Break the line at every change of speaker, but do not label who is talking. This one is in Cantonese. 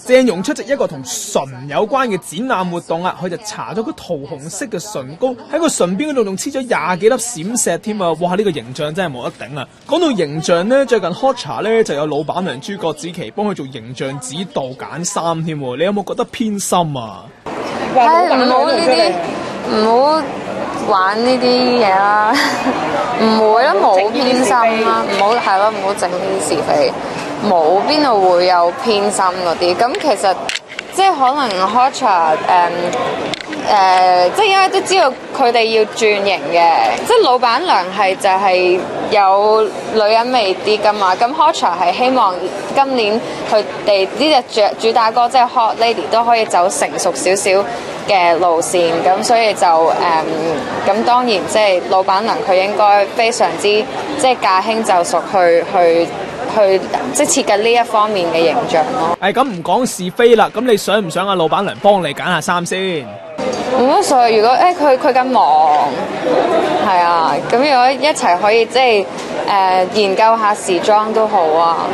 鄭融出席一個同唇有關嘅展覽活動啊，佢就搽咗個桃紅色嘅唇膏喺個唇邊嗰度，仲黐咗20幾粒閃石添啊！哇，呢個形象真係冇得頂啊！講到形象呢，最近 Hotcha 呢就有老闆娘朱國子琪幫佢做形象指導揀衫添，你有冇覺得偏心啊？
係唔好呢啲，唔好玩呢啲嘢啦，唔會啦，冇偏心啦，唔好係咯，唔好整呢啲是非。冇邊度會有偏心嗰啲，咁其實即係可能 Hotcha 即係因為都知道佢哋要轉型嘅，即係老闆娘係就係有女人味啲㗎嘛，咁 Hotcha 係希望今年佢哋呢隻主打歌即係 Hot Lady 都可以走成熟少少嘅路線，咁所以就咁當然即係老闆娘佢應該非常之即係駕輕就熟去即係設計呢一方面嘅形象咯。
咁唔講是非啦，咁你想唔想阿老闆娘幫你揀下衫先？
冇乜所謂，如果佢咁忙，係啊，咁如果一齊可以即係研究下時裝都好啊。